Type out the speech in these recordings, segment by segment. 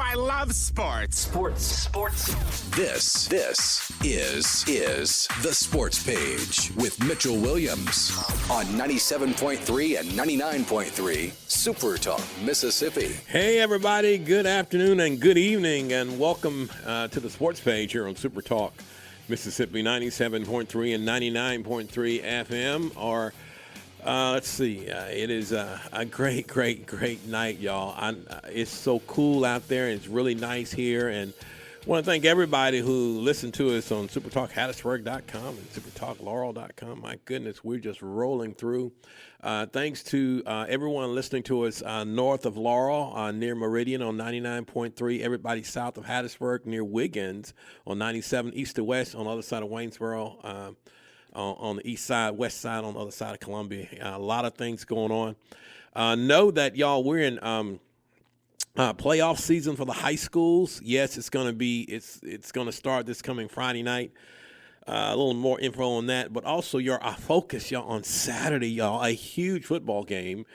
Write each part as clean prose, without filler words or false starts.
I love sports. Sports. This is the Sports Page with Mitchell Williams on 97.3 and 99.3 SuperTalk, Mississippi. Hey, everybody. Good afternoon and good evening, and welcome to the Sports Page here on SuperTalk, Mississippi, 97.3 and 99.3 FM. Or let's see. It is a great night, y'all. It's so cool out there. It's really nice here, and I want to thank everybody who listened to us on SuperTalk Hattiesburg.com and SuperTalk Laurel.com. My goodness, we're just rolling through. Thanks to everyone listening to us north of Laurel, near Meridian on 99.3. Everybody south of Hattiesburg near Wiggins on 97, east to west on the other side of Waynesboro. On the east side, west side, on the other side of Columbia. A lot of things going on. Know that, y'all, we're in playoff season for the high schools. Yes, it's going to start this coming Friday night. A little more info on that, but also our focus, y'all, on Saturday, y'all, a huge football game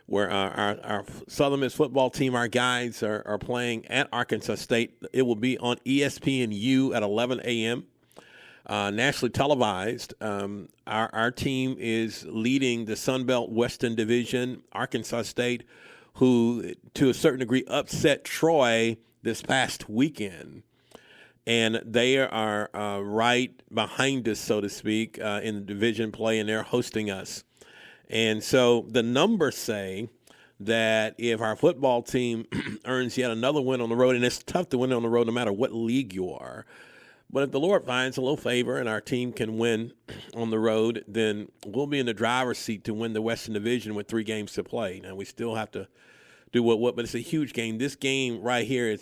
where our Southern Miss football team, our guys are playing at Arkansas State. It will be on ESPNU at 11 a.m. Nationally televised. Our team is leading the Sun Belt Western Division. Arkansas State, who to a certain degree upset Troy this past weekend. And they are right behind us, so to speak, in the division play, and they're hosting us. And so the numbers say that if our football team earns yet another win on the road, and it's tough to win on the road no matter what league you are, but if the Lord finds a little favor and our team can win on the road, then we'll be in the driver's seat to win the Western Division with 3 games to play. Now, we still have to do but it's a huge game. This game right here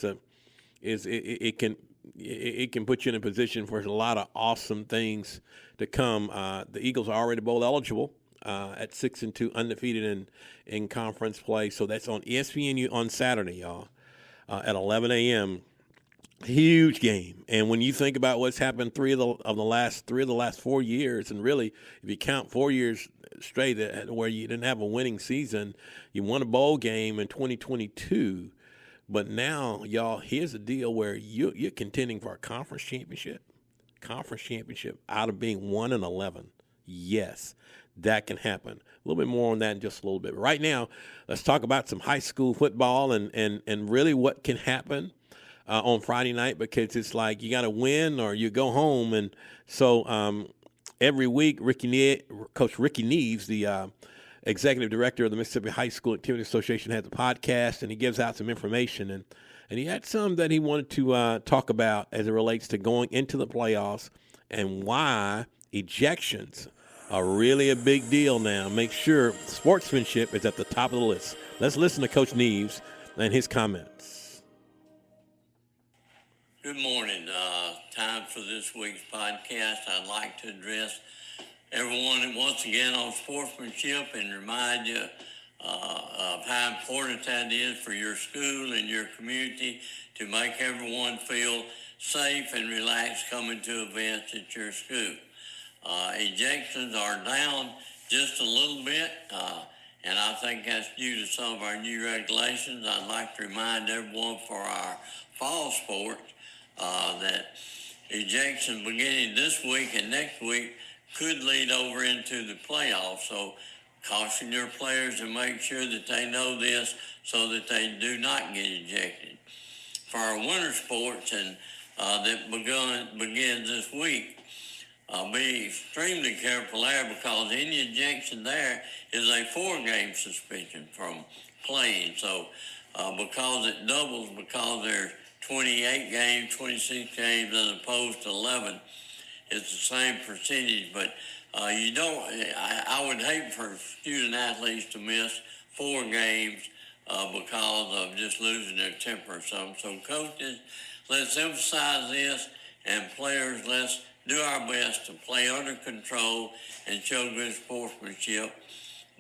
it can put you in a position for a lot of awesome things to come. The Eagles are already bowl eligible at 6-2, undefeated in conference play. So that's on ESPNU on Saturday, y'all, at 11 a.m. Huge game. And when you think about what's happened three of the last 4 years, and really, if you count 4 years straight where you didn't have a winning season, you won a bowl game in 2022. But now, y'all, here's the deal where you're contending for a conference championship out of being 1-11. Yes, that can happen. A little bit more on that in just a little bit. But right now, let's talk about some high school football and really what can happen on Friday night, because it's like you got to win or you go home. And so every week, Coach Ricky Neves, the executive director of the Mississippi High School Activity Association, has a podcast, and he gives out some information. And he had some that he wanted to talk about as it relates to going into the playoffs and why ejections are really a big deal now. Make sure sportsmanship is at the top of the list. Let's listen to Coach Neves and his comments. Good morning. Time for this week's podcast. I'd like to address everyone once again on sportsmanship and remind you of how important that is for your school and your community to make everyone feel safe and relaxed coming to events at your school. Ejections are down just a little bit, and I think that's due to some of our new regulations. I'd like to remind everyone for our fall sports that ejections beginning this week and next week could lead over into the playoffs. So caution your players and make sure that they know this so that they do not get ejected. For our winter sports and that begins this week, be extremely careful there, because any ejection there is a 4-game suspension from playing. So because it doubles, because there's 28 games, 26 games as opposed to 11, it's the same percentage. But I would hate for student athletes to miss 4 games because of just losing their temper or something. So coaches, let's emphasize this, and players, let's do our best to play under control and show good sportsmanship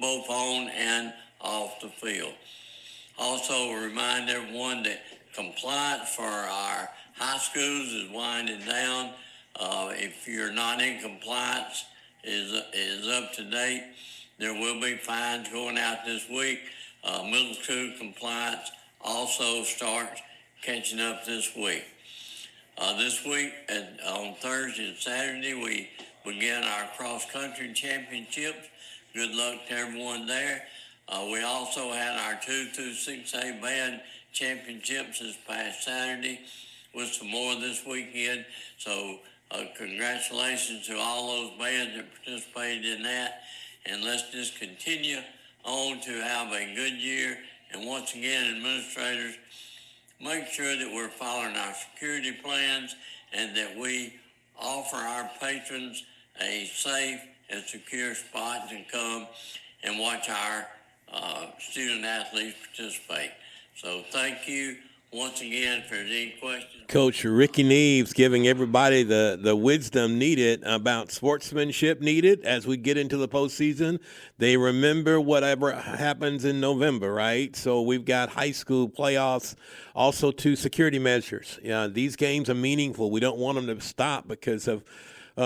both on and off the field. Also, remind everyone that compliance for our high schools is winding down. If you're not in compliance, is up to date, there will be fines going out this week. Middle school compliance also starts catching up this week. This week, on Thursday and Saturday, we begin our cross-country championships. Good luck to everyone there. We also had our 2 through 6A band championships this past Saturday with some more this weekend. So congratulations to all those bands that participated in that. And let's just continue on to have a good year. And once again, administrators, make sure that we're following our security plans and that we offer our patrons a safe and secure spot to come and watch our student athletes participate. So thank you once again for any questions. Coach Ricky Neves giving everybody the wisdom needed about sportsmanship needed as we get into the postseason. They remember whatever happens in November, right? So we've got high school playoffs, also 2 security measures. These games are meaningful. We don't want them to stop because of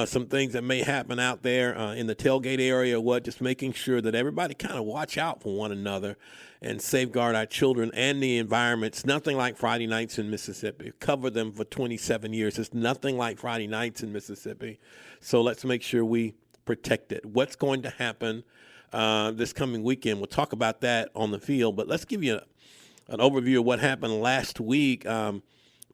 some things that may happen out there in the tailgate area or just making sure that everybody kind of watch out for one another and safeguard our children and the environment. It's nothing like Friday nights in Mississippi. Covered them for 27 years. It's nothing like Friday nights in Mississippi. So let's make sure we protect it. What's going to happen this coming weekend? We'll talk about that on the field, but let's give you an overview of what happened last week.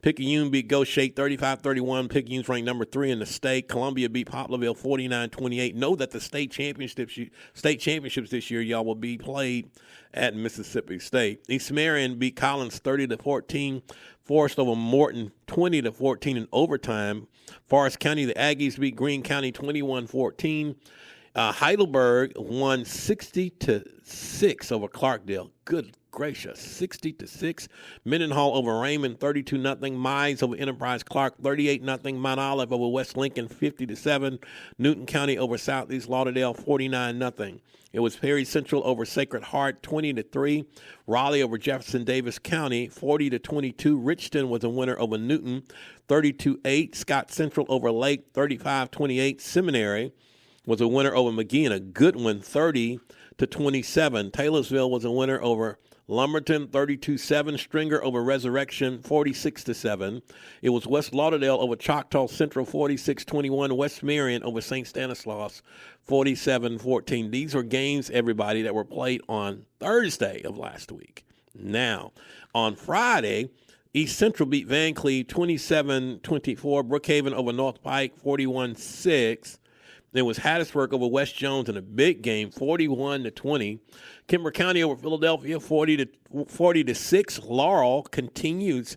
Picayune beat Goshen 35-31. Picayune's ranked number 3 in the state. Columbia beat Poplarville 49-28. Know that the state championships this year, y'all, will be played at Mississippi State. East Marion beat Collins 30-14. Forest over Morton 20-14 in overtime. Forest County, the Aggies beat Greene County 21-14. Heidelberg won 60-6 over Clarkdale. Good gracious, 60-6. Mendenhall over Raymond, 32-0. Mize over Enterprise Clark, 38-0. Mount Olive over West Lincoln, 50-7. Newton County over Southeast Lauderdale, 49-0. It was Perry Central over Sacred Heart, 20-3. Raleigh over Jefferson Davis County, 40-22. Richton was a winner over Newton, 32-8. Scott Central over Lake, 35-28. Seminary was a winner over McGee, and a good one, 30-27. Taylorsville was a winner over Lumberton, 32-7. Stringer over Resurrection, 46-7. It was West Lauderdale over Choctaw Central, 46-21. West Marion over St. Stanislaus, 47-14. These are games, everybody, that were played on Thursday of last week. Now, on Friday, East Central beat Van Cleve 27-24. Brookhaven over North Pike, 41-6. There was Hattiesburg over West Jones in a big game, 41-20. Kimber County over Philadelphia, 40-6. Laurel continues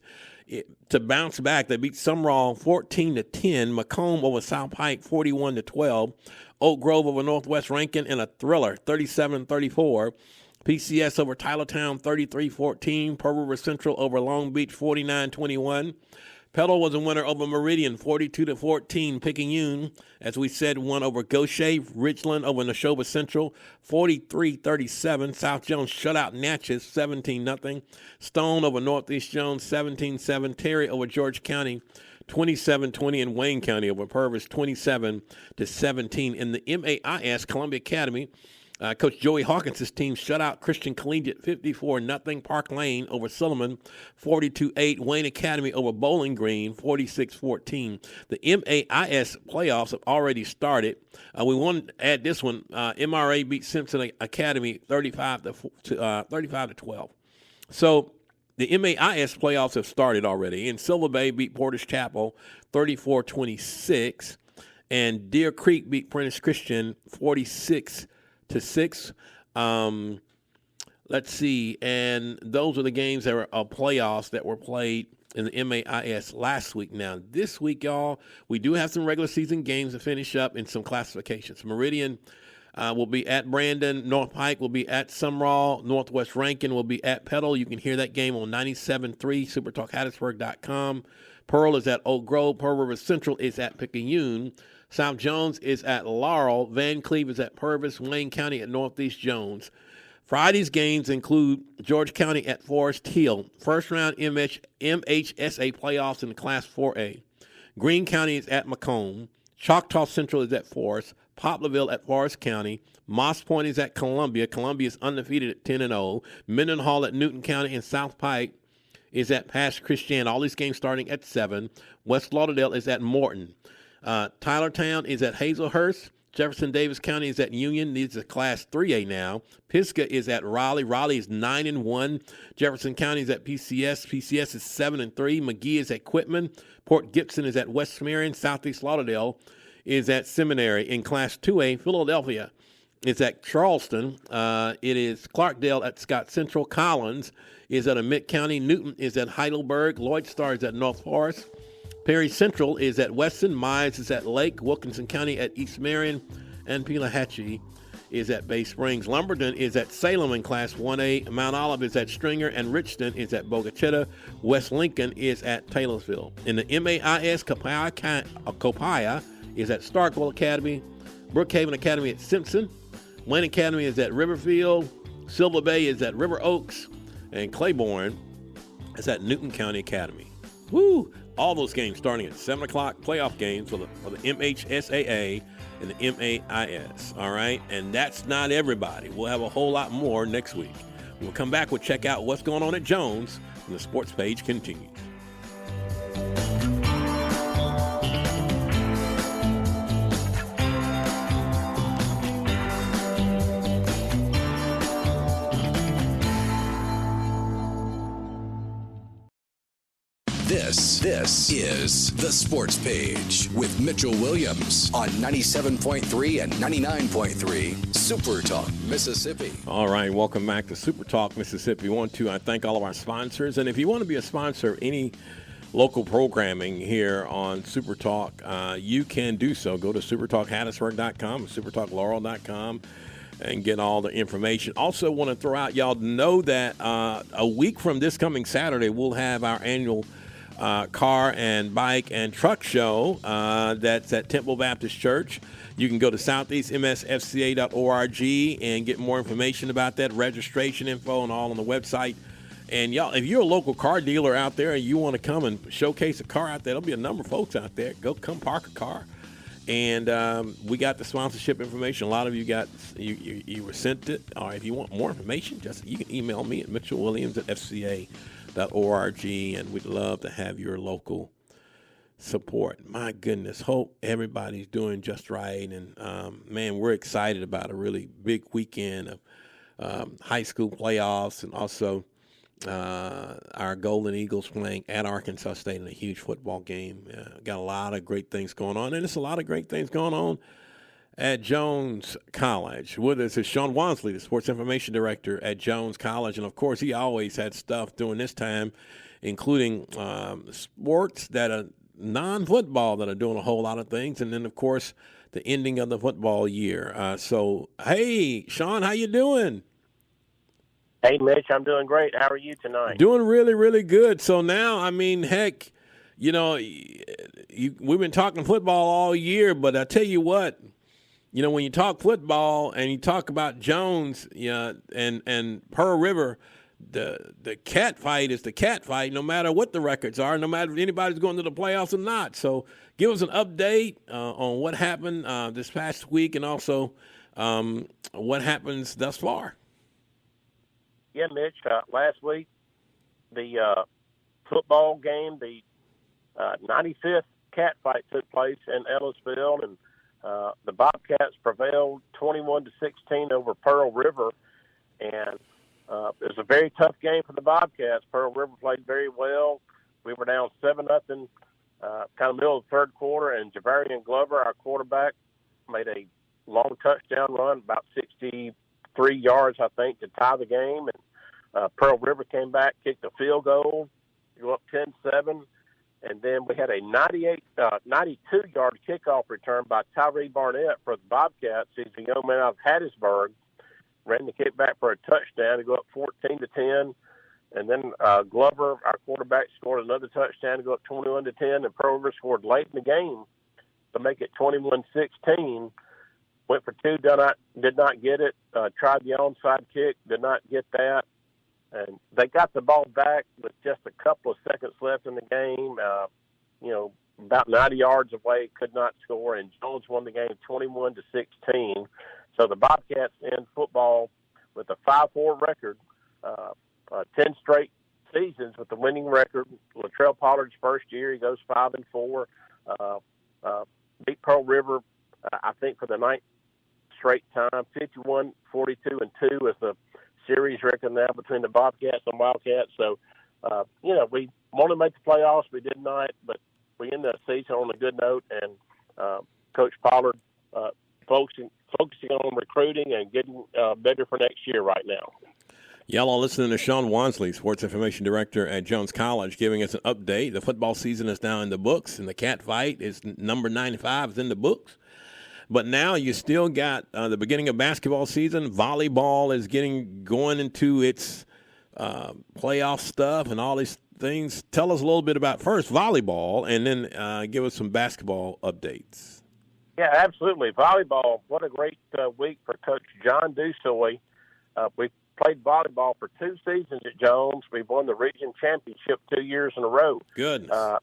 to bounce back. They beat Sumrall 14-10. Macomb over South Pike, 41-12. Oak Grove over Northwest Rankin in a thriller, 37-34. PCS over Tylertown, 33-14. Pearl River Central over Long Beach, 49-21. Petal was a winner over Meridian, 42-14. Picayune, as we said, won over Goshen. Richland over Neshoba Central, 43-37. South Jones shut out Natchez, 17-0. Stone over Northeast Jones, 17-7. Terry over George County, 27-20. And Wayne County over Purvis, 27-17. In the MAIS, Columbia Academy, Coach Joey Hawkins' team shut out Christian Collegiate 54-0. Park Lane over Silliman 42-8. Wayne Academy over Bowling Green 46-14. The MAIS playoffs have already started. We want to add this one. MRA beat Simpson Academy 35-12. So the MAIS playoffs have started already. And Silver Bay beat Porter's Chapel 34-26. And Deer Creek beat Prentice Christian 46-6. Let's see. And those are the games that are playoffs that were played in the MAIS last week. Now, this week, y'all, we do have some regular season games to finish up in some classifications. Meridian will be at Brandon. North Pike will be at Sumrall. Northwest Rankin will be at Petal. You can hear that game on 97.3, SuperTalkHattiesburg.com. Pearl is at Oak Grove. Pearl River Central is at Picayune. South Jones is at Laurel. Van Cleve is at Purvis. Wayne County at Northeast Jones. Friday's games include George County at Forest Hill. First round MHSA playoffs in the Class 4A. Greene County is at Macomb. Choctaw Central is at Forest. Poplarville at Forest County. Moss Point is at Columbia. Columbia is undefeated at 10-0. Mendenhall at Newton County, and South Pike is at Pass Christian. All these games starting at 7. West Lauderdale is at Morton. Tylertown is at Hazelhurst. Jefferson Davis County is at Union. These are Class 3A now. Pisgah is at Raleigh. Raleigh is 9-1. Jefferson County is at PCS. PCS is 7-3. McGee is at Quitman. Port Gibson is at West Marion. Southeast Lauderdale is at Seminary. In Class 2A, Philadelphia is at Charleston. It is Clarkdale at Scott Central. Collins is at Emmett County. Newton is at Heidelberg. Lloyd Star is at North Forest. Perry Central is at Weston. Mize is at Lake. Wilkinson County at East Marion. And Pelahatchie is at Bay Springs. Lumberton is at Salem in Class 1A. Mount Olive is at Stringer. And Richton is at Bogachetta. West Lincoln is at Taylorsville. In the MAIS, Copiah is at Starkville Academy. Brookhaven Academy at Simpson. Wayne Academy is at Riverfield. Silver Bay is at River Oaks. And Claiborne is at Newton County Academy. Woo! All those games starting at 7 o'clock, playoff games for the MHSAA and the MAIS. All right? And that's not everybody. We'll have a whole lot more next week. We'll come back. We'll check out what's going on at Jones, and the sports page continues. This is the Sports Page with Mitchell Williams on 97.3 and 99.3 SuperTalk, Mississippi. All right, welcome back to SuperTalk, Mississippi. I thank all of our sponsors. And if you want to be a sponsor of any local programming here on SuperTalk, you can do so. Go to supertalkhattiesburg.com, supertalklaurel.com, and get all the information. Also want to throw out, y'all know that a week from this coming Saturday, we'll have our annual car and bike and truck show that's at Temple Baptist Church. You can go to southeastmsfca.org and get more information about that, registration info and all on the website. And y'all, if you're a local car dealer out there and you want to come and showcase a car out there, there'll be a number of folks out there. Come park a car. And we got the sponsorship information. A lot of you you were sent it. Or if you want more information, you can email me at mitchellwilliams@fca.org, and we'd love to have your local support. My goodness, hope everybody's doing just right. And, man, we're excited about a really big weekend of high school playoffs, and also our Golden Eagles playing at Arkansas State in a huge football game. Got a lot of great things going on, and there's a lot of great things going on at Jones College. With us is Sean Wansley, the sports information director at Jones College, and of course he always had stuff during this time, including sports that are non-football that are doing a whole lot of things, and then of course the ending of the football year. So hey, Sean, how you doing? Hey, Mitch, I'm doing great. How are you tonight? Doing really, really good. So now, I mean, heck, you know, we've been talking football all year, but I tell you what, you know, when you talk football and you talk about Jones, and Pearl River, the cat fight is the cat fight, no matter what the records are, no matter if anybody's going to the playoffs or not. So give us an update on what happened this past week, and also what happens thus far. Yeah, Mitch, last week, the football game, the 95th cat fight took place in Ellisville, and the Bobcats prevailed 21-16 over Pearl River. And it was a very tough game for the Bobcats. Pearl River played very well. We were down 7-0, kind of middle of the third quarter, and Javarian Glover, our quarterback, made a long touchdown run, about 63 yards, I think, to tie the game. And Pearl River came back, kicked a field goal, go up 10-7. And then we had a 92-yard kickoff return by Tyree Barnett for the Bobcats. He's a young man out of Hattiesburg. Ran the kickback for a touchdown to go up 14-10. And then Glover, our quarterback, scored another touchdown to go up 21-10. And Pearl River scored late in the game to make it 21-16. Went for two, did not get it. Tried the onside kick, did not get that. And they got the ball back with just a couple of seconds left in the game. About 90 yards away, could not score. And Jones won the game 21-16. So the Bobcats end football with a 5-4 record, 10 straight seasons with the winning record. Latrell Pollard's first year, he goes 5-4. Beat Pearl River, I think, for the ninth straight time. 51-42-2 is the series record now between the Bobcats and Wildcats. So, we want to make the playoffs. We did not, but we ended the season on a good note. And Coach Pollard focusing on recruiting and getting better for next year right now. Y'all are listening to Sean Wansley, Sports Information Director at Jones College, giving us an update. The football season is now in the books, and the cat fight is number 95 is in the books. But now you still got the beginning of basketball season. Volleyball is going into its playoff stuff and all these things. Tell us a little bit about first volleyball, and then give us some basketball updates. Yeah, absolutely. Volleyball, what a great week for Coach John Dusoy. We played volleyball for 2 seasons at Jones. We've won the region championship 2 years in a row. Goodness.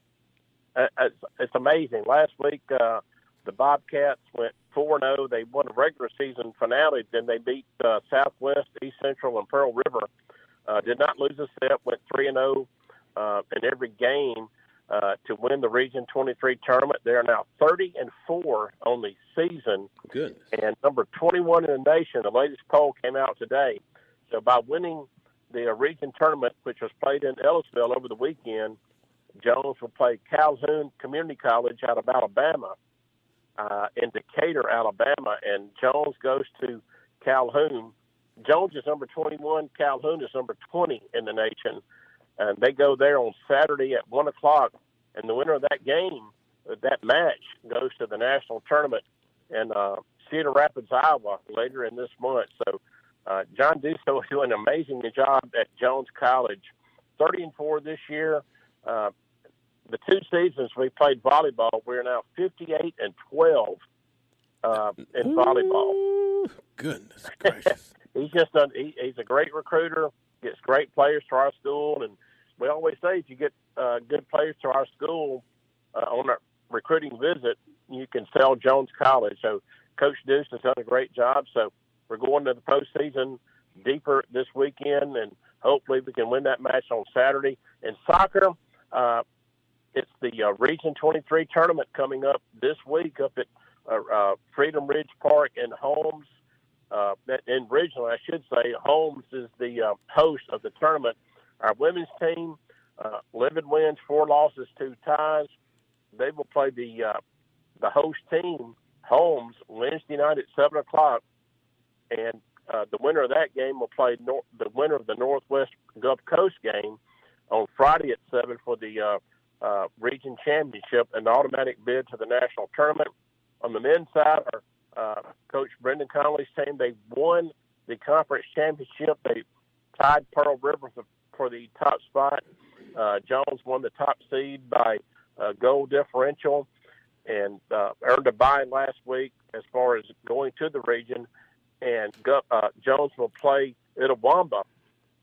It's amazing. Last week, the Bobcats went 4-0. They won a regular season finale. Then they beat Southwest, East Central, and Pearl River. Did not lose a set, went 3-0 in every game to win the Region 23 tournament. They are now 30-4 on the season. Good. And number 21 in the nation. The latest poll came out today. So by winning the region tournament, which was played in Ellisville over the weekend, Jones will play Calhoun Community College out of Alabama in Decatur, Alabama. And Jones goes to Calhoun. Jones is number 21. Calhoun is number 20 in the nation. And they go there on Saturday at 1 o'clock. And the winner of that game, that match, goes to the national tournament in Cedar Rapids, Iowa, later in this month. So John Duso is doing an amazing job at Jones College. 30-4 this year. The 2 seasons we played volleyball, we're now 58-12 in volleyball. Goodness gracious. He's a great recruiter, gets great players to our school, and we always say if you get good players to our school on a recruiting visit, you can sell Jones College. So Coach Deuce has done a great job. So we're going to the postseason deeper this weekend, and hopefully we can win that match on Saturday. In soccer, it's the Region 23 tournament coming up this week up at Freedom Ridge Park in Holmes. In Ridgeland, I should say, Holmes is the host of the tournament. Our women's team, 11 wins, 4 losses, 2 ties. They will play the host team, Holmes, Wednesday night at 7 o'clock. And the winner of that game will play the winner of the Northwest Gulf Coast game on Friday at 7 for the region championship, an automatic bid to the national tournament. On the men's side, Coach Brendan Conley's team, they won the conference championship. They tied Pearl River for the top spot. Jones won the top seed by goal differential and earned a bye last week as far as going to the region. And Jones will play Itawamba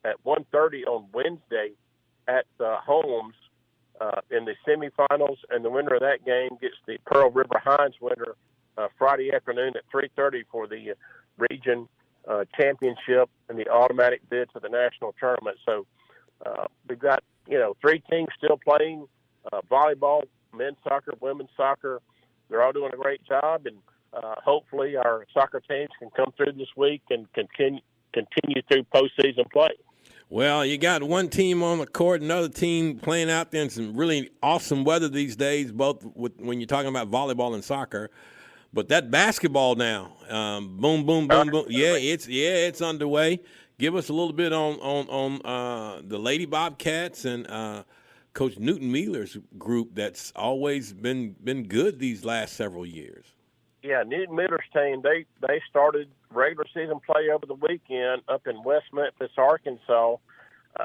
at 1:30 on Wednesday at Holmes in the semifinals, and the winner of that game gets the Pearl River Hines winner Friday afternoon at 3:30 for the region championship and the automatic bid to the national tournament. So we've got 3 teams still playing volleyball, men's soccer, women's soccer. They're all doing a great job, and hopefully our soccer teams can come through this week and continue through postseason play. Well, you got one team on the court, another team playing out there in some really awesome weather these days, both when you're talking about volleyball and soccer. But that basketball now, boom, boom, boom, boom. Yeah, it's underway. Give us a little bit on the Lady Bobcats and Coach Newton Mealer's group that's always been good these last several years. Yeah, Newton Miller's team, they started regular season play over the weekend up in West Memphis, Arkansas.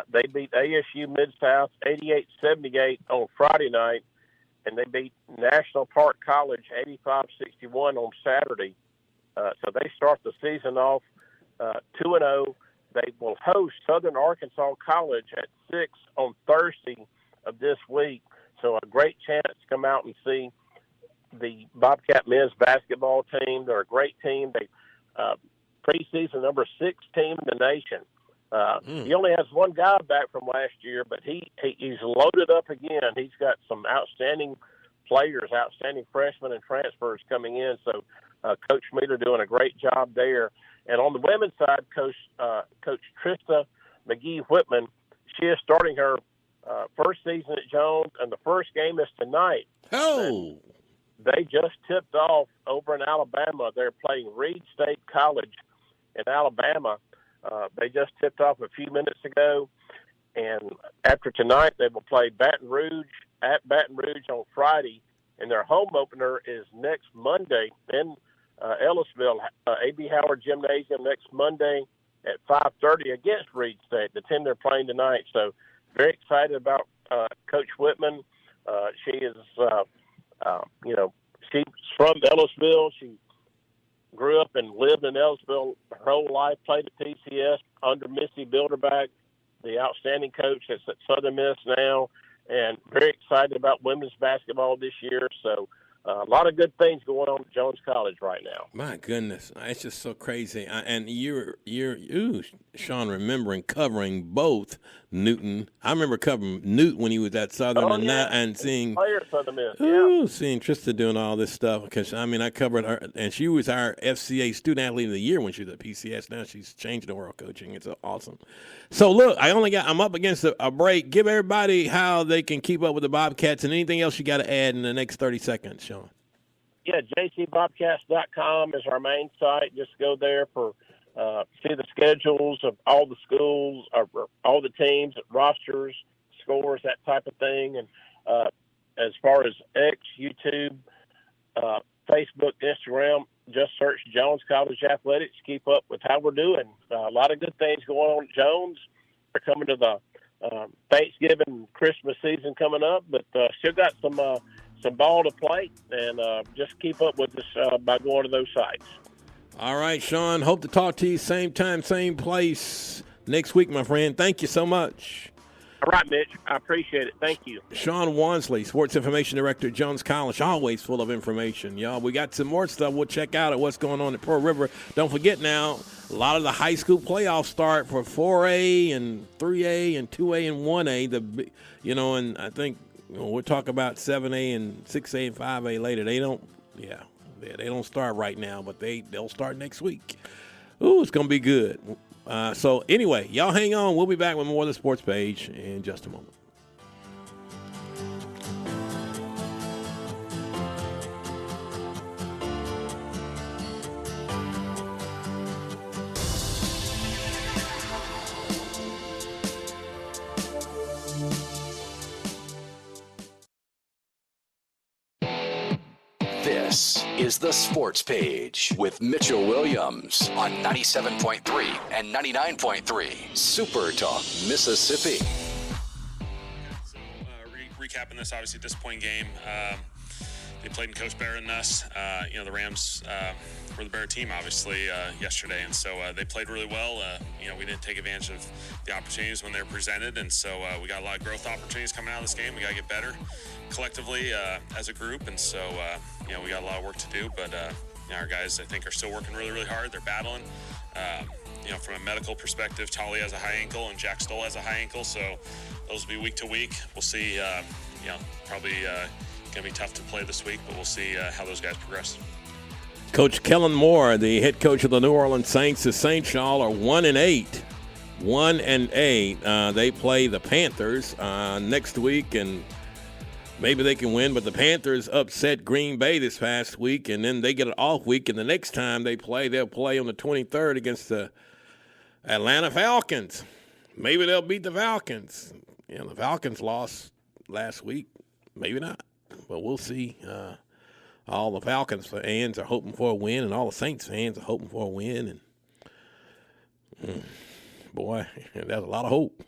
They beat ASU Mid-South 88-78 on Friday night, and they beat National Park College 85-61 on Saturday. So they start the season off 2-0. They will host Southern Arkansas College at 6 on Thursday of this week. So a great chance to come out and see the Bobcat men's basketball team. They're a great team. They preseason number 6 team in the nation. He only has one guy back from last year, but he's loaded up again. He's got some outstanding players, outstanding freshmen and transfers coming in. So Coach Meader doing a great job there. And on the women's side, Coach Trista McGee Whitman, she is starting her first season at Jones, and the first game is tonight. Oh. They just tipped off over in Alabama. They're playing Reed State College in Alabama. They just tipped off a few minutes ago. And after tonight, they will play Baton Rouge at Baton Rouge on Friday. And their home opener is next Monday in Ellisville, A.B. Howard Gymnasium next Monday at 5:30 against Reed State, the team they're playing tonight. So very excited about Coach Whitman. She is, she's from Ellisville. She grew up and lived in Ellisville her whole life, played at PCS under Missy Bilderback, the outstanding coach that's at Southern Miss now, and very excited about women's basketball this year. So a lot of good things going on at Jones College right now. My goodness, it's just so crazy. And you're Sean, remembering covering both Newton. I remember covering Newt when he was at Southern and seeing players Southern Miss. Seeing Trista doing all this stuff, because I covered her, and she was our FCA Student Athlete of the Year when she was at PCS. Now she's changed the world coaching. It's awesome. So look, I'm up against a break. Give everybody how they can keep up with the Bobcats and anything else you got to add in the next 30 seconds, Sean. Yeah, jcbobcats.com is our main site. Just go there for see the schedules of all the schools, all the teams, rosters, scores, that type of thing. And as far as X, YouTube, Facebook, Instagram, just search Jones College Athletics. Keep up with how we're doing. A lot of good things going on at Jones. We're coming to the Thanksgiving, Christmas season coming up, but still got some ball to play, and just keep up with us by going to those sites. All right, Sean, hope to talk to you same time, same place next week, my friend. Thank you so much. All right, Mitch. I appreciate it. Thank you. Sean Wansley, Sports Information Director at Jones College, always full of information, y'all. We got some more stuff we'll check out at what's going on at Pearl River. Don't forget now, a lot of the high school playoffs start for 4A and 3A and 2A and 1A. And I think we'll talk about 7A and 6A and 5A later. They don't start right now, but they'll start next week. Ooh, it's going to be good. So anyway, y'all hang on. We'll be back with more of the Sports Page in just a moment. This is the Sports Page with Mitchell Williams on 97.3 and 99.3 Super Talk, Mississippi. So recapping this obviously disappointing game. They played and coached better than us. The Rams were the better team obviously yesterday, and so they played really well. We didn't take advantage of the opportunities when they were presented, and so we got a lot of growth opportunities coming out of this game. We got to get better collectively as a group, and so we got a lot of work to do, but our guys I think are still working really, really hard. They're battling. From a medical perspective, Tolly has a high ankle and Jack Stoll has a high ankle, so those will be week to week. We'll see. Probably going to be tough to play this week, but we'll see how those guys progress. Coach Kellen Moore, the head coach of the New Orleans Saints, the Saints, y'all, are 1-8. 1-8. They play the Panthers next week, and maybe they can win, but the Panthers upset Green Bay this past week, and then they get an off week, and the next time they'll play on the 23rd against the Atlanta Falcons. Maybe they'll beat the Falcons. The Falcons lost last week. Maybe not, but we'll see. All the Falcons fans are hoping for a win, and all the Saints fans are hoping for a win, and boy, that's a lot of hope.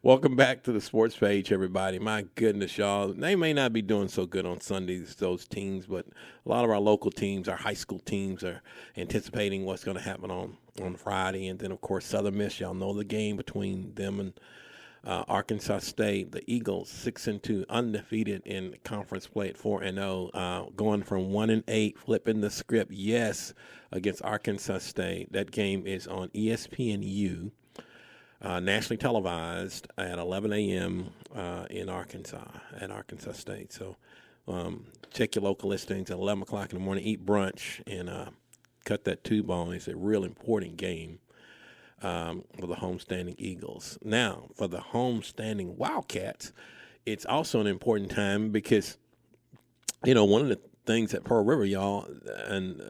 Welcome back to the Sports Page, everybody. My goodness, y'all. They may not be doing so good on Sundays, those teams, but a lot of our local teams, our high school teams, are anticipating what's going to happen on Friday. And then, of course, Southern Miss, y'all know the game between them and Arkansas State. The Eagles, 6-2, undefeated in conference play at 4-0, going from 1-8, flipping the script, yes, against Arkansas State. That game is on ESPNU. nationally televised at 11 a.m. In Arkansas, at Arkansas State. So check your local listings at 11 o'clock in the morning, eat brunch, and cut that tube on. It's a real important game for the homestanding Eagles. Now, for the homestanding Wildcats, it's also an important time because, one of the things at Pearl River, y'all, and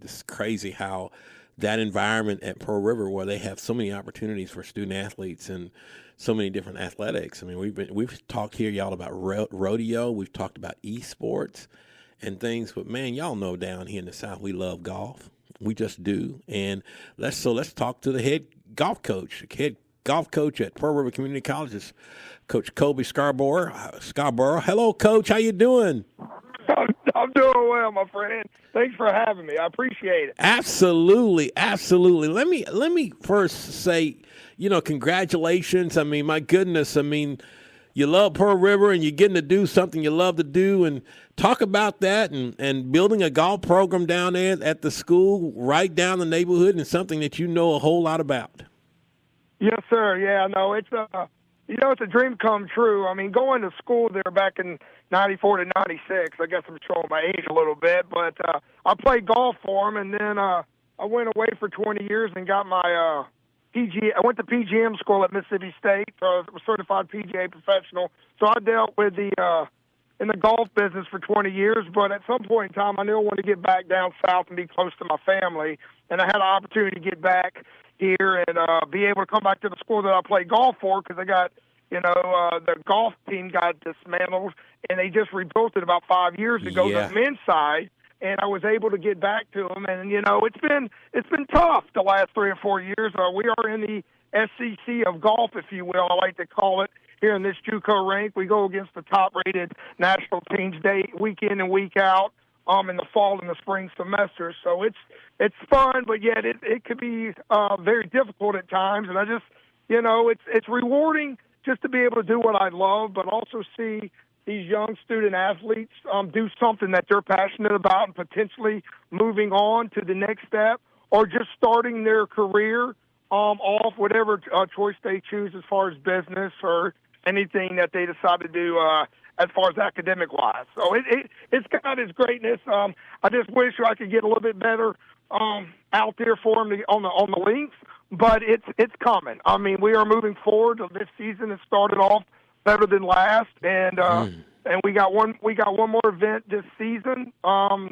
it's crazy how that environment at Pearl River, where they have so many opportunities for student athletes and so many different athletics. I mean, we've talked here, y'all, about rodeo. We've talked about esports and things, but man, y'all know down here in the South, we love golf. We just do. And let's talk to the head golf coach at Pearl River Community College, is Coach Colby Scarborough. Hello, Coach. How you doing? I'm doing well, my friend. Thanks for having me. I appreciate it. Absolutely. Let me first say, congratulations. I mean, my goodness. I mean, you love Pearl River and you're getting to do something you love to do, and talk about that and building a golf program down there at the school right down the neighborhood, and something that you know a whole lot about. Yes, sir. Yeah, no, it's a dream come true. I mean, going to school there back in 94 to 96, I guess I'm showing my age a little bit, but I played golf for him, and then I went away for 20 years and got my PGA. I went to PGM school at Mississippi State, so I was a certified PGA professional. So I dealt with in the golf business for 20 years, but at some point in time, I knew I wanted to get back down south and be close to my family, and I had an opportunity to get back here and be able to come back to the school that I played golf for, because I got, the golf team got dismantled, and they just rebuilt it about 5 years ago, the men's side, and I was able to get back to them. And, it's been tough the last 3 or 4 years. We are in the SEC of golf, if you will, I like to call it, here in this JUCO rank. We go against the top-rated national teams week in and week out in the fall and the spring semester. So it's fun, but yet it could be very difficult at times. And I just, it's rewarding just to be able to do what I love, but also see these young student athletes do something that they're passionate about and potentially moving on to the next step, or just starting their career off whatever choice they choose as far as business or anything that they decide to do as far as academic-wise. So it's got its greatness. I just wish I could get a little bit better out there for them on the links, but it's coming. I mean, we are moving forward. This season has started off better than last, and we got one more event this season.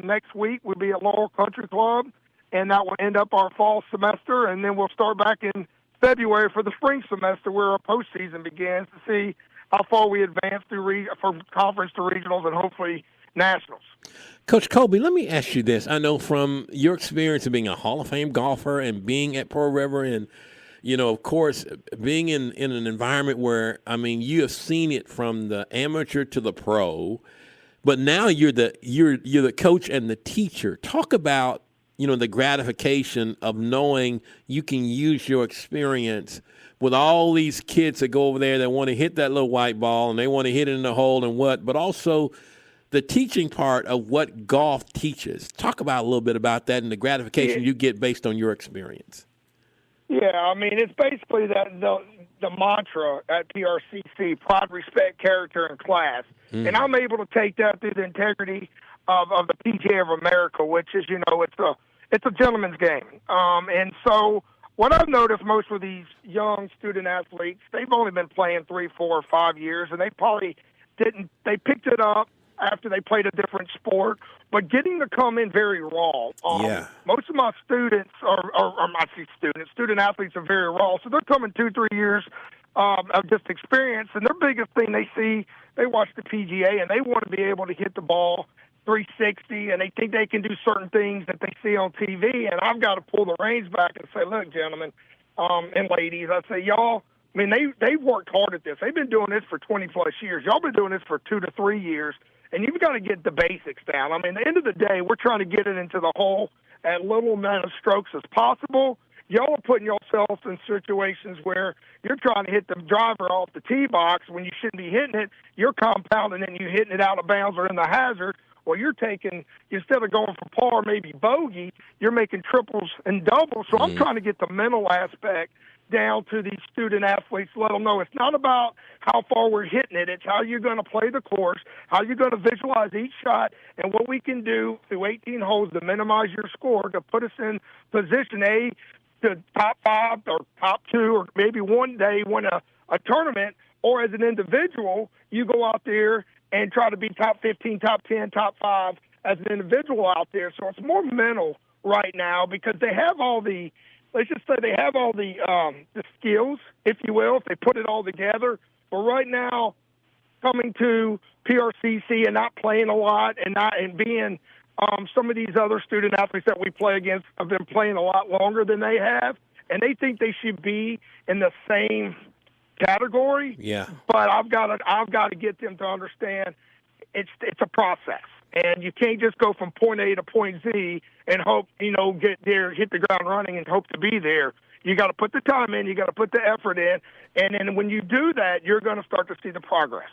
Next week we'll be at Laurel Country Club, and that will end up our fall semester, and then we'll start back in February for the spring semester, where our postseason begins, to see how far we advance from conference to regionals and hopefully nationals. Coach Colby, let me ask you this. I know from your experience of being a Hall of Fame golfer and being at Pearl River, and of course, being in an environment where, I mean, you have seen it from the amateur to the pro, but now you're the coach and the teacher. Talk about the gratification of knowing you can use your experience with all these kids that go over there that want to hit that little white ball and they want to hit it in the hole but also the teaching part of what golf teaches. Talk about a little bit about that and the gratification you get based on your experience. Yeah, I mean, it's basically the mantra at PRCC: pride, respect, character, and class. And I'm able to take that through the integrity of the PGA of America, which is, it's a gentleman's game. And so what I've noticed most of these young student athletes, they've only been playing 3, 4, or 5 years, and they probably they picked it up after they played a different sport, but getting to come in very raw. Most of my student athletes are very raw, so they're coming 2-3 years of just experience, and their biggest thing they watch the PGA, and they want to be able to hit the ball 360, and they think they can do certain things that they see on TV, and I've got to pull the reins back and say, look, gentlemen and ladies, I say, y'all, I mean, they've worked hard at this. They've been doing this for 20-plus years. Y'all been doing this for 2 to 3 years, and you've got to get the basics down. I mean, at the end of the day, we're trying to get it into the hole at little amount of strokes as possible. Y'all are putting yourselves in situations where you're trying to hit the driver off the tee box when you shouldn't be hitting it. You're compounding and you're hitting it out of bounds or in the hazard. Well, you're taking, instead of going for par, maybe bogey, you're making triples and doubles. So I'm trying to get the mental aspect down to these student athletes, let them know it's not about how far we're hitting it. It's how you're going to play the course, how you're going to visualize each shot, and what we can do through 18 holes to minimize your score to put us in position A to top 5 or top 2 or maybe one day win a tournament, or as an individual, you go out there and try to be top 15, top 10, top 5 as an individual out there. So it's more mental right now because they have all the, let's just say they have all the skills, if you will, if they put it all together. But right now, coming to PRCC and not playing a lot and being some of these other student athletes that we play against have been playing a lot longer than they have, and they think they should be in the same category. Yeah. But I've got to get them to understand it's a process. And you can't just go from point A to point Z and hope, get there, hit the ground running and hope to be there. You got to put the time in. You got to put the effort in. And then when you do that, you're going to start to see the progress.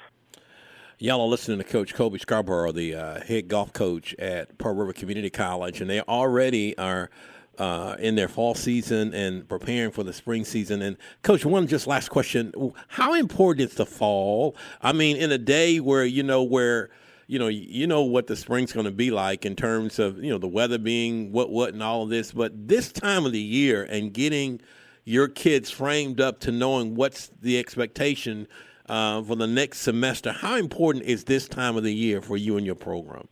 Y'all are listening to Coach Kobe Scarborough, the head golf coach at Pearl River Community College, and they already are in their fall season and preparing for the spring season. And, Coach, one just last question. How important is the fall? I mean, in a day where, you know what the spring's going to be like in terms of, the weather being what and all of this. But this time of the year and getting your kids framed up to knowing what's the expectation for the next semester, how important is this time of the year for you and your program?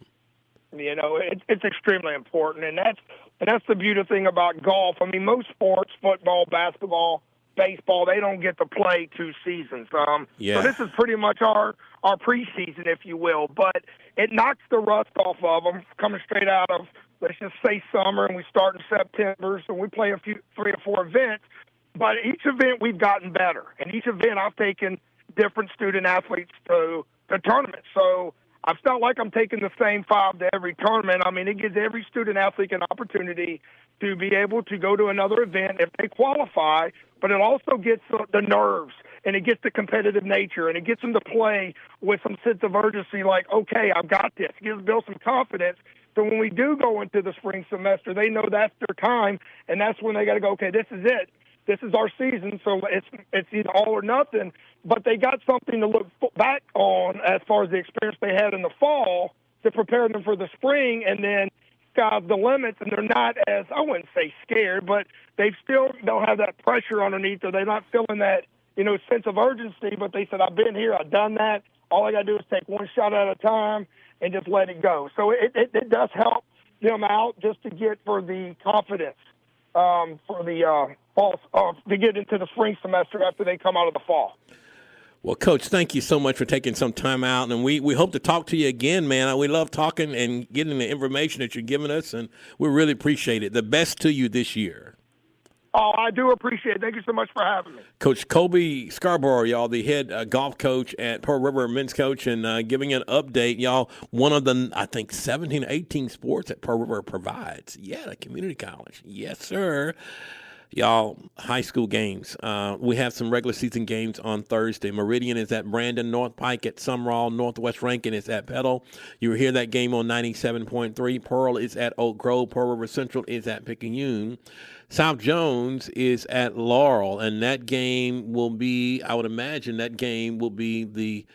It's extremely important, and that's the beautiful thing about golf. I mean, most sports, football, basketball, baseball, they don't get to play 2 seasons. So this is pretty much our preseason, if you will. But it knocks the rust off of them coming straight out of, let's just say, summer, and we start in September. So we play 3 or 4 events. But each event we've gotten better, and each event I've taken different student athletes to tournaments. So I felt like I'm taking the same 5 to every tournament. I mean, it gives every student athlete an opportunity to be able to go to another event if they qualify, but it also gets the nerves, and it gets the competitive nature, and it gets them to play with some sense of urgency like, okay, I've got this. It gives Bill some confidence. So when we do go into the spring semester, they know that's their time, and that's when they got to go, okay, this is it. This is our season, so it's either all or nothing. But they got something to look back on as far as the experience they had in the fall to prepare them for the spring, and then sky's the limits, and they're not as, I wouldn't say scared, but they still don't have that pressure underneath, or they're not feeling that, sense of urgency. But they said, I've been here, I've done that. All I got to do is take one shot at a time and just let it go. So it does help them out just to get for the confidence for the fall, to get into the spring semester after they come out of the fall. Well, Coach, thank you so much for taking some time out, and we hope to talk to you again, man. We love talking and getting the information that you're giving us, and we really appreciate it. The best to you this year. Oh, I do appreciate it. Thank you so much for having me. Coach Kobe Scarborough, y'all, the head golf coach at Pearl River, men's coach, and giving an update, y'all, one of the, I think, 17 or 18 sports that Pearl River provides. Yeah, the community college. Yes, sir. Y'all, high school games. We have some regular season games on Thursday. Meridian is at Brandon, North Pike at Sumrall, Northwest Rankin is at Petal. You will hear that game on 97.3. Pearl is at Oak Grove. Pearl River Central is at Picayune. South Jones is at Laurel, and that game will be, I would imagine that game will be the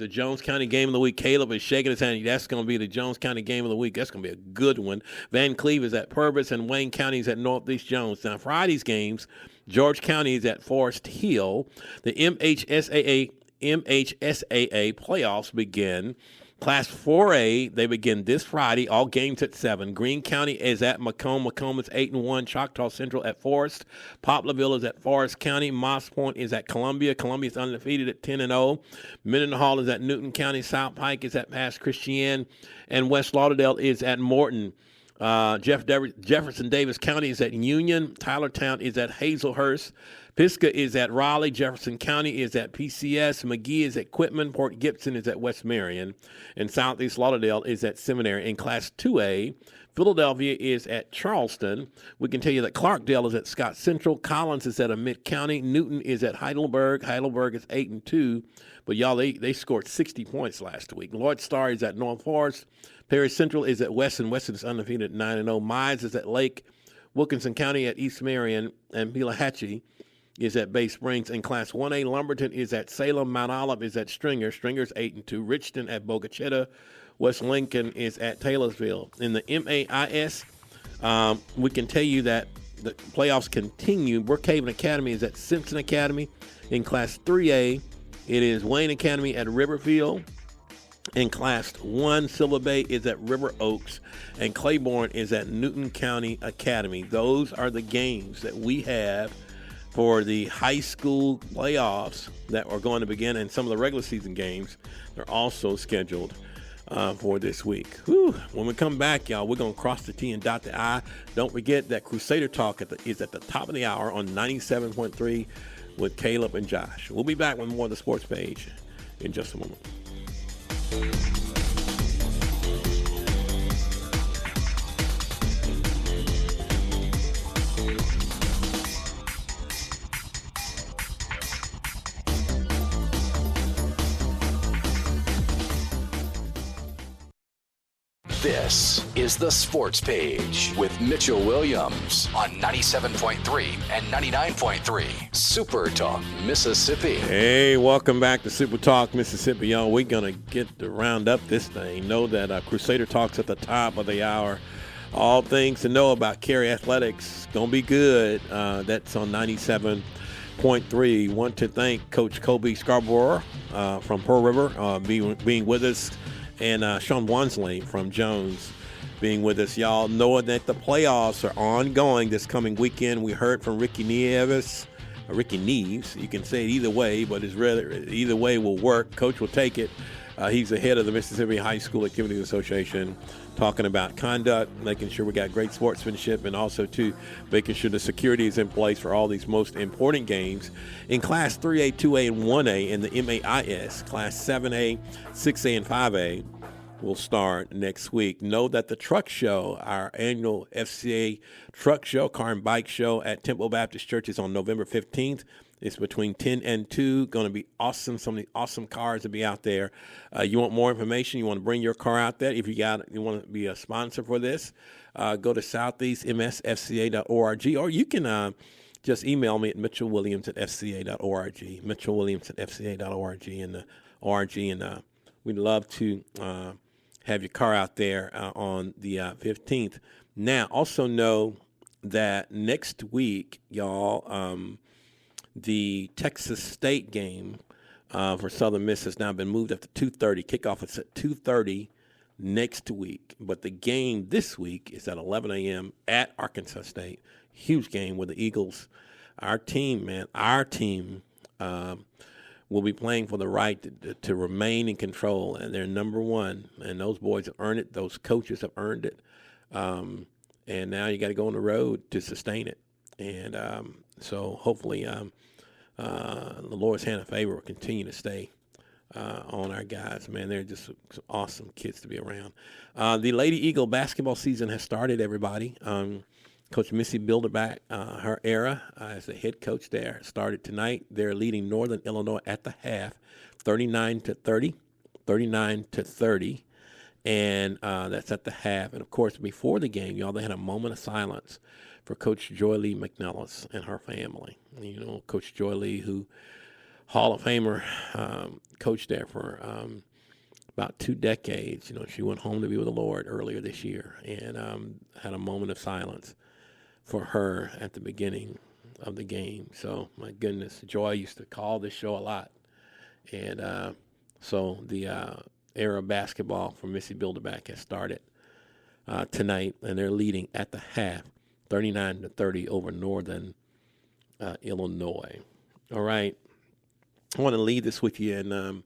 Jones County game of the week. Caleb is shaking his hand. That's going to be the Jones County game of the week. That's going to be a good one. Van Cleve is at Purvis, and Wayne County is at Northeast Jones. Now, Friday's games, George County is at Forest Hill. The MHSAA playoffs begin. Class 4A, they begin this Friday, all games at 7. Greene County is at Macomb. Macomb is 8-1. Choctaw Central at Forest. Poplarville is at Forest County. Moss Point is at Columbia. Columbia is undefeated at 10-0. Mendenhall is at Newton County. South Pike is at Pass Christian. And West Lauderdale is at Morton. Jefferson Davis County is at Union. Tylertown is at Hazelhurst. Pisgah is at Raleigh. Jefferson County is at PCS. McGee is at Quitman. Port Gibson is at West Marion. And Southeast Lauderdale is at Seminary. In Class 2A, Philadelphia is at Charleston. We can tell you that Clarkdale is at Scott Central. Collins is at Amite County. Newton is at Heidelberg. Heidelberg is 8-2. But, y'all, they scored 60 points last week. Lloyd Star is at North Forest. Perry Central is at Weston. Weston is undefeated at 9-0. Mize is at Lake. Wilkinson County at East Marion and Pelahatchie. is at Bay Springs. In Class 1A, Lumberton is at Salem. Mount Olive is at Stringer. Stringer's 8-2. Richton at Bogachita. West Lincoln is at Taylorsville. In the MAIS, we can tell you that the playoffs continue. Brookhaven Academy is at Simpson Academy. In Class 3A, it is Wayne Academy at Riverfield. In Class 1, Silver Bay is at River Oaks, and Claiborne is at Newton County Academy. Those are the games that we have for the high school playoffs that are going to begin, and some of the regular season games are also scheduled for this week. Whew. When we come back, y'all, we're going to cross the T and dot the I. Don't forget that Crusader Talk is at the top of the hour on 97.3 with Caleb and Josh. We'll be back with more of the Sports Page in just a moment. This is the Sports Page with Mitchell Williams on 97.3 and 99.3 Super Talk, Mississippi. Hey, welcome back to Super Talk, Mississippi, y'all. We're going to get to round up this thing. Know that Crusader Talk's at the top of the hour. All things to know about Cary Athletics. Going to be good. That's on 97.3. Want to thank Coach Kobe Scarborough from Pearl River being with us, and Sean Wansley from Jones being with us. Y'all know that the playoffs are ongoing this coming weekend. We heard from Ricky Nieves. You can say it either way, but either way will work. Coach will take it. He's the head of the Mississippi High School Activities Association, talking about conduct, making sure we got great sportsmanship, and also, too, making sure the security is in place for all these most important games. In Class 3A, 2A, and 1A in the MAIS, Class 7A, 6A, and 5A will start next week. Know that the truck show, our annual FCA truck show, car and bike show at Temple Baptist Church, is on November 15th. It's between 10 and 2. Going to be awesome. So many awesome cars will be out there. You want more information? You want to bring your car out there? If you want to be a sponsor for this, go to southeastmsfca.org, or you can just email me at mitchellwilliams@fca.org. mitchellwilliams@fca.org and the org, and we'd love to have your car out there on the 15th. Now, also know that next week, y'all, the Texas State game for Southern Miss has now been moved up to 2:30. Kickoff is at 2:30 next week. But the game this week is at 11 a.m. at Arkansas State. Huge game with the Eagles. Our team will be playing for the right to remain in control, and they're number one. And those boys have earned it. Those coaches have earned it. And now you got to go on the road to sustain it. And so hopefully the Lord's hand of favor will continue to stay on our guys. Man, they're just some awesome kids to be around. The Lady Eagle basketball season has started, everybody. Coach Missy Bilderback, her era as the head coach there, started tonight. They're leading Northern Illinois at the half, 39-30. And that's at the half. And, of course, before the game, y'all, they had a moment of silence for Coach Joy Lee McNellis and her family. You know, Coach Joy Lee, who Hall of Famer, coached there for about 2 decades. You know, she went home to be with the Lord earlier this year, and had a moment of silence for her at the beginning of the game. So, my goodness, Joy used to call this show a lot. And so the era of basketball for Missy Bilderback has started tonight, and they're leading at the half, 39-30 over Northern Illinois. All right. I want to leave this with you, and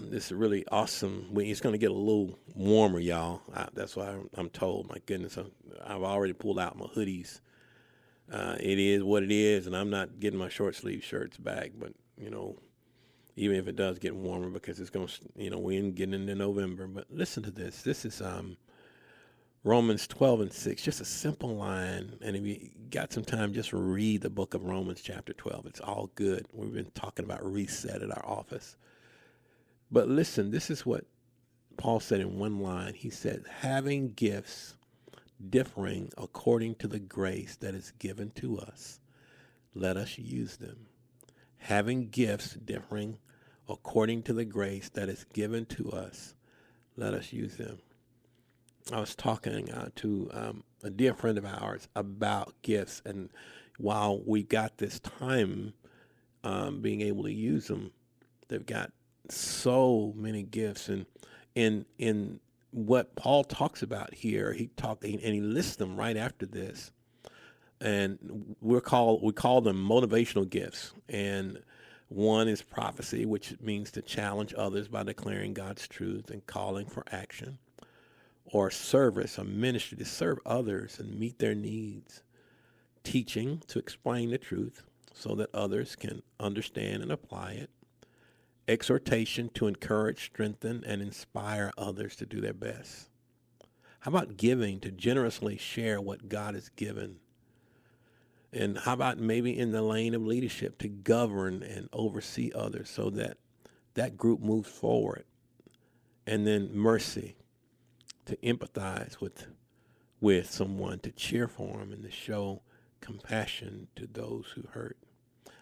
this is really awesome. It's going to get a little warmer, y'all. That's what I'm told. My goodness, I've already pulled out my hoodies. It is what it is, and I'm not getting my short sleeve shirts back. But, you know, even if it does get warmer, because it's going to, you know, we're getting into November. But listen to this. This is Romans 12:6, just a simple line. And if you got some time, just read the book of Romans chapter 12. It's all good. We've been talking about reset at our office. But listen, this is what Paul said in one line. He said, having gifts differing according to the grace that is given to us, let us use them. Having gifts differing according to the grace that is given to us, let us use them. I was talking to a dear friend of ours about gifts, and while we got this time being able to use them, they've got so many gifts. And in what Paul talks about here, he lists them right after this. And we call them motivational gifts. And one is prophecy, which means to challenge others by declaring God's truth and calling for action. Or service, a ministry to serve others and meet their needs. Teaching, to explain the truth so that others can understand and apply it. Exhortation, to encourage, strengthen, and inspire others to do their best. How about giving, to generously share what God has given? And how about maybe in the lane of leadership, to govern and oversee others so that that group moves forward? And then mercy, to empathize with someone, to cheer for them, and to show compassion to those who hurt.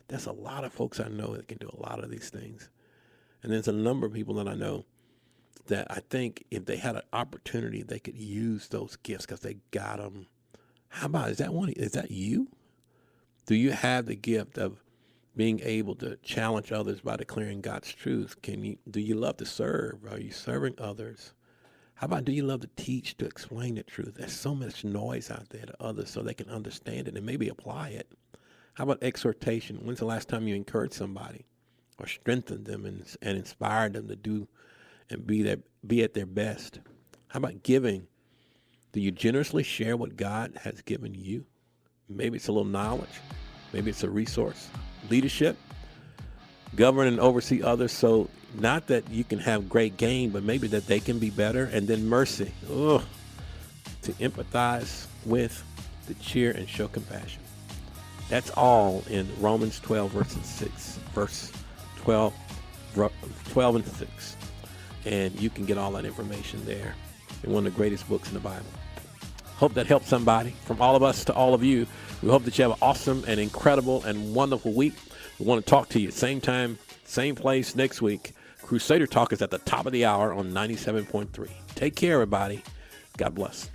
There's a lot of folks I know that can do a lot of these things. And there's a number of people that I know that I think if they had an opportunity, they could use those gifts because they got them. How about, is that you? Do you have the gift of being able to challenge others by declaring God's truth? Do you love to serve? Are you serving others? How about, do you love to teach, to explain the truth? There's so much noise out there to others so they can understand it and maybe apply it. How about exhortation? When's the last time you encouraged somebody or strengthened them and inspired them to do and be at their best? How about giving? Do you generously share what God has given you? Maybe it's a little knowledge. Maybe it's a resource. Leadership, govern and oversee others, so not that you can have great gain, but maybe that they can be better. And then mercy, to empathize with, to cheer and show compassion. That's all in Romans 12, verse 12 and 6. And you can get all that information there in one of the greatest books in the Bible. Hope that helps somebody. From all of us to all of you, we hope that you have an awesome and incredible and wonderful week. We want to talk to you same time, same place next week. Crusader Talk is at the top of the hour on 97.3. Take care, everybody. God bless.